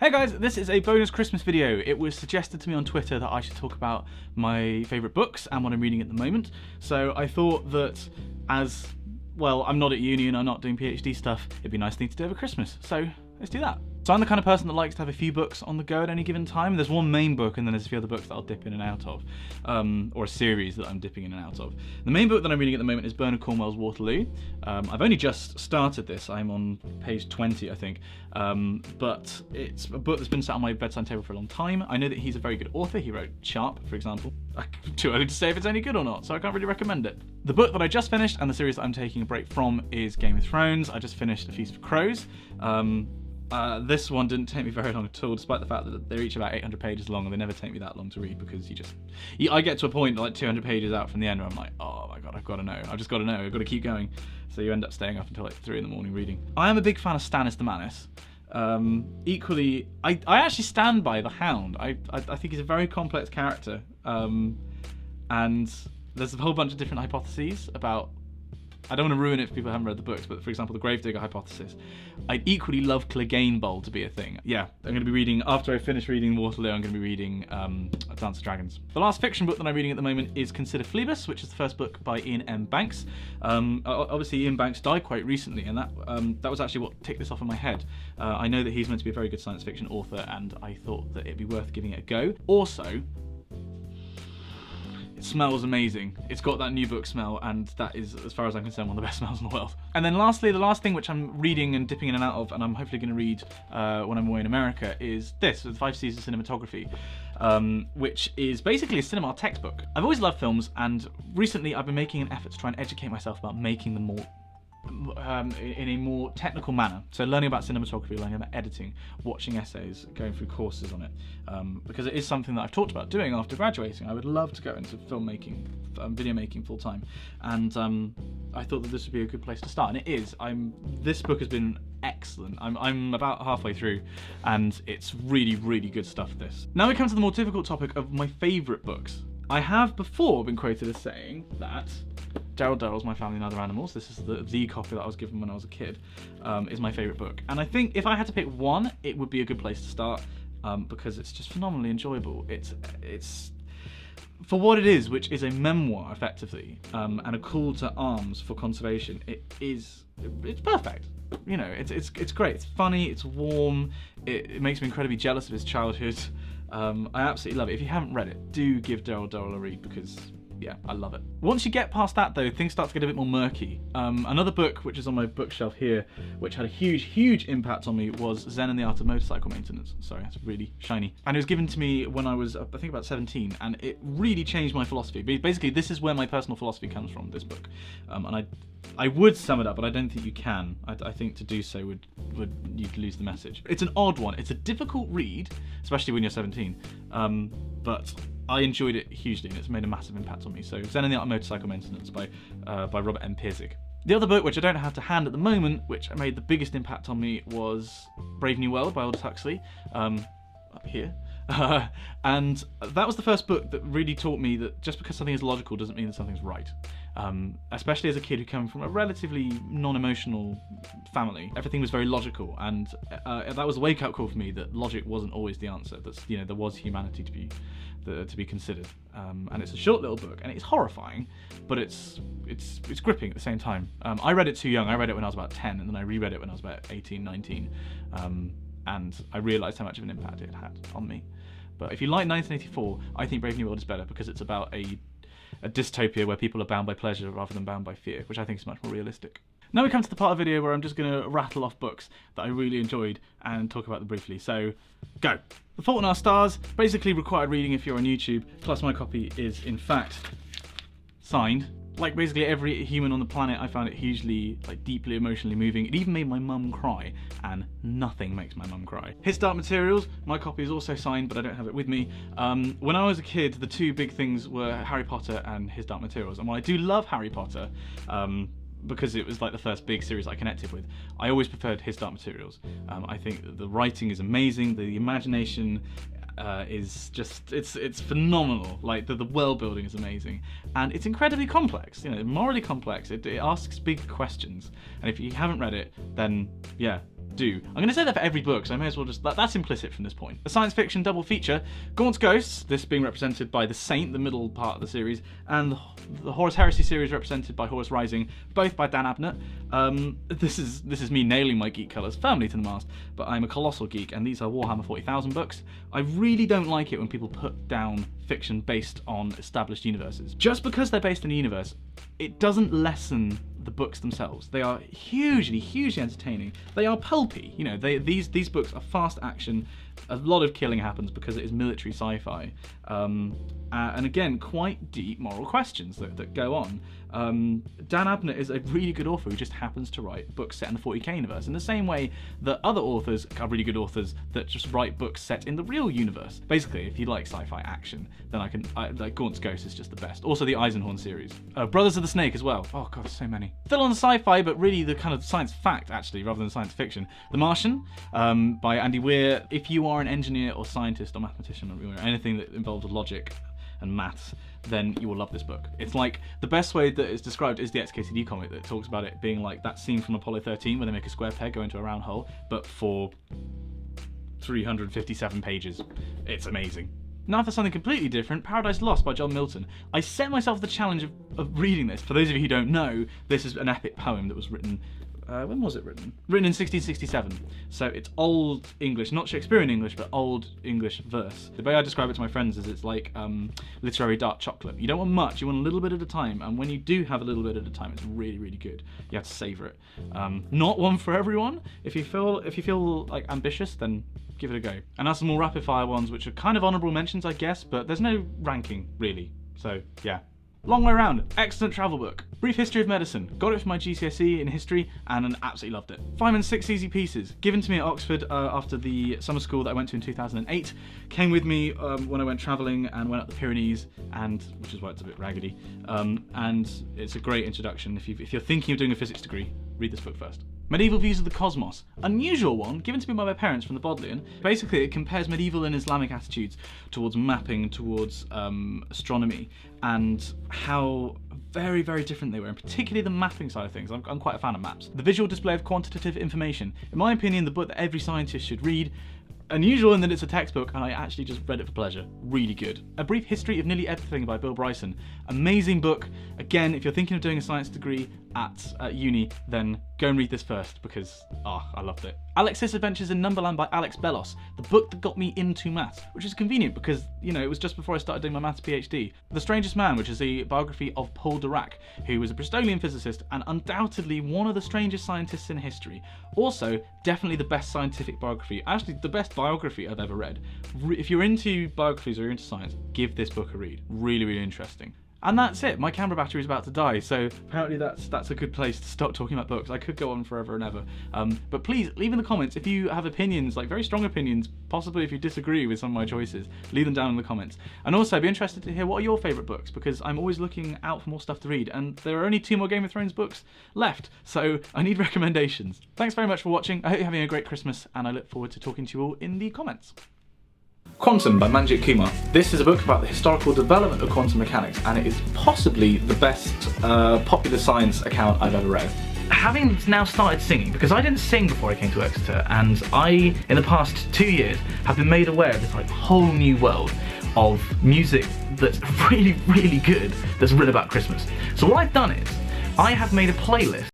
Hey guys, this is a bonus Christmas video. It was suggested to me on Twitter that I should talk about my favourite books and what I'm reading at the moment. So I thought that as, well, I'm not at uni and I'm not doing PhD stuff, it'd be a nice thing to do over Christmas. So let's do that. So I'm the kind of person that likes to have a few books on the go at any given time. There's one main book and then there's a few other books that I'll dip in and out of, or a series that I'm dipping in and out of. The main book that I'm reading at the moment is Bernard Cornwell's Waterloo. I've only just started this. I'm on page 20, I think, but it's a book that's been sat on my bedside table for a long time. I know that he's a very good author. He wrote Sharp, for example. Too early to say if it's any good or not, so I can't really recommend it. The book that I just finished and the series that I'm taking a break from is Game of Thrones. I just finished A Feast for Crows. This one didn't take me very long at all, despite the fact that they're each about 800 pages long, and they never take me that long to read because I get to a point like 200 pages out from the end where I'm like, oh my god, I've got to know, I've just got to know, I've got to keep going. So you end up staying up until like 3 in the morning reading. I am a big fan of Stannis the Manus. Equally, I actually stand by the Hound. I think he's a very complex character, and there's a whole bunch of different hypotheses about. I don't want to ruin it for people who haven't read the books, but for example, the Gravedigger hypothesis. I'd equally love Clegane Bowl to be a thing. Yeah, I'm going to be reading, after I finish reading Waterloo, I'm going to be reading Dance of Dragons. The last fiction book that I'm reading at the moment is Consider Phlebas, which is the first book by Ian M. Banks. Obviously, Ian Banks died quite recently, and that was actually what ticked this off in my head. I know that he's meant to be a very good science fiction author, and I thought that it'd be worth giving it a go. Also, it smells amazing. It's got that new book smell, and that is, as far as I'm concerned, one of the best smells in the world. And then lastly, the last thing which I'm reading and dipping in and out of, and I'm hopefully going to read when I'm away in America, is this, The 5 C's of Cinematography, which is basically a cinema textbook. I've always loved films, and recently I've been making an effort to try and educate myself about making them more in a more technical manner. So learning about cinematography, learning about editing, watching essays, going through courses on it, because it is something that I've talked about doing after graduating. I would love to go into filmmaking, video making full time, and I thought that this would be a good place to start, and it is. This book has been excellent. I'm about halfway through, and it's really, really good stuff, this. Now we come to the more difficult topic of my favourite books. I have before been quoted as saying that Gerald Durrell's My Family and Other Animals, this is the copy that I was given when I was a kid, is my favourite book. And I think if I had to pick one, it would be a good place to start, because it's just phenomenally enjoyable. It's for what it is, which is a memoir, effectively, and a call to arms for conservation. It's perfect. You know, it's great. It's funny, it's warm, it makes me incredibly jealous of his childhood. I absolutely love it. If you haven't read it, do give Gerald Durrell a read, because yeah, I love it. Once you get past that though, things start to get a bit more murky. Another book which is on my bookshelf here, which had a huge impact on me, was Zen and the Art of Motorcycle Maintenance. Sorry, it's really shiny. And it was given to me when I was, I think, about 17, and it really changed my philosophy. Basically, this is where my personal philosophy comes from, this book. And I would sum it up, but I don't think you can. I think to do so would you'd lose the message. It's an odd one. It's a difficult read, especially when you're 17, but I enjoyed it hugely, and it's made a massive impact on me. So Zen and the Art of Motorcycle Maintenance by Robert M. Pirsig. The other book, which I don't have to hand at the moment, which made the biggest impact on me, was Brave New World by Aldous Huxley, up here. And that was the first book that really taught me that just because something is logical doesn't mean that something's right. Especially as a kid who came from a relatively non-emotional family, everything was very logical, and that was a wake-up call for me that logic wasn't always the answer. That, you know, there was humanity to be considered. And it's a short little book, and it's horrifying, but it's gripping at the same time. I read it too young. I read it when I was about 10, and then I reread it when I was about 18, 19, and I realised how much of an impact it had on me. But if you like 1984, I think Brave New World is better, because it's about a dystopia where people are bound by pleasure rather than bound by fear, which I think is much more realistic. Now we come to the part of the video where I'm just going to rattle off books that I really enjoyed and talk about them briefly. So, go! The Fault in Our Stars, basically required reading if you're on YouTube, plus my copy is in fact signed. Like basically every human on the planet, I found it hugely, deeply emotionally moving. It even made my mum cry, and nothing makes my mum cry. His Dark Materials, my copy is also signed, but I don't have it with me. When I was a kid, the two big things were Harry Potter and His Dark Materials, and while I do love Harry Potter, because it was like the first big series I connected with, I always preferred His Dark Materials. I think that the writing is amazing, the imagination is just, it's phenomenal. Like the world building is amazing, and it's incredibly complex, you know, morally complex. It asks big questions, and if you haven't read it, then yeah, do. I'm going to say that for every book, so I may as well just... That's implicit from this point. A science fiction double feature, Gaunt's Ghosts, this being represented by The Saint, the middle part of the series, and the Horus Heresy series represented by Horus Rising, both by Dan Abnett. This is me nailing my geek colours firmly to the mast, but I'm a colossal geek, and these are Warhammer 40,000 books. I really don't like it when people put down fiction based on established universes. Just because they're based in a universe, it doesn't lessen the books themselves. They are hugely entertaining. They are pulpy. You know, these books are fast action. A lot of killing happens because it is military sci-fi. And again, quite deep moral questions that go on. Dan Abnett is a really good author who just happens to write books set in the 40k universe, in the same way that other authors are really good authors that just write books set in the real universe. Basically, if you like sci-fi action, then like Gaunt's Ghost is just the best. Also the Eisenhorn series. Brothers of the Snake as well. Oh god, so many. Still on sci-fi, but really the kind of science fact, actually, rather than science fiction. The Martian, by Andy Weir. If you are an engineer or scientist or mathematician or anything that involves logic and maths, then you will love this book. It's like, the best way that it's described is the XKCD comic that talks about it being like that scene from Apollo 13 where they make a square peg go into a round hole, but for 357 pages. It's amazing. Now for something completely different, Paradise Lost by John Milton. I set myself the challenge of reading this. For those of you who don't know, this is an epic poem that was written when was it written? Written in 1667. So it's Old English, not Shakespearean English, but Old English verse. The way I describe it to my friends is it's like literary dark chocolate. You don't want much, you want a little bit at a time, and when you do have a little bit at a time, it's really good. You have to savor it. Not one for everyone. If you feel like ambitious, then give it a go. And that's some more rapid fire ones, which are kind of honourable mentions, I guess, but there's no ranking really. So yeah. Long way around, excellent travel book. Brief History of Medicine, got it for my GCSE in history and absolutely loved it. Feynman's 6 Easy Pieces, given to me at Oxford after the summer school that I went to in 2008. Came with me when I went travelling and went up the Pyrenees, and which is why it's a bit raggedy. And it's a great introduction. If you're thinking of doing a physics degree, read this book first. Medieval Views of the Cosmos, unusual one, given to me by my parents from the Bodleian. Basically, it compares medieval and Islamic attitudes towards mapping, towards astronomy, and how very different they were, and particularly the mapping side of things. I'm quite a fan of maps. The visual display of quantitative information. In my opinion, the book that every scientist should read. Unusual in that it's a textbook, and I actually just read it for pleasure. Really good. A Brief History of Nearly Everything by Bill Bryson. Amazing book. Again, if you're thinking of doing a science degree at uni, then go and read this first, because I loved it. Alex's Adventures in Numberland by Alex Bellos, the book that got me into maths, which is convenient because, you know, it was just before I started doing my maths PhD. The Strangest Man, which is a biography of Paul Dirac, who was a Bristolian physicist and undoubtedly one of the strangest scientists in history. Also, definitely the best scientific biography, actually the best biography I've ever read. If you're into biographies or you're into science, give this book a read. Really interesting. And that's it. My camera battery is about to die, so apparently that's a good place to stop talking about books. I could go on forever and ever. But please, leave in the comments if you have opinions, like very strong opinions, possibly if you disagree with some of my choices, leave them down in the comments. And also, I'd be interested to hear what are your favourite books, because I'm always looking out for more stuff to read, and there are only 2 more Game of Thrones books left, so I need recommendations. Thanks very much for watching. I hope you're having a great Christmas, and I look forward to talking to you all in the comments. Quantum by Manjit Kumar. This is a book about the historical development of quantum mechanics, and it is possibly the best popular science account I've ever read. Having now started singing, because I didn't sing before I came to Exeter, and I, in the past 2 years, have been made aware of this like whole new world of music that's really good, that's written about Christmas. So what I've done is, I have made a playlist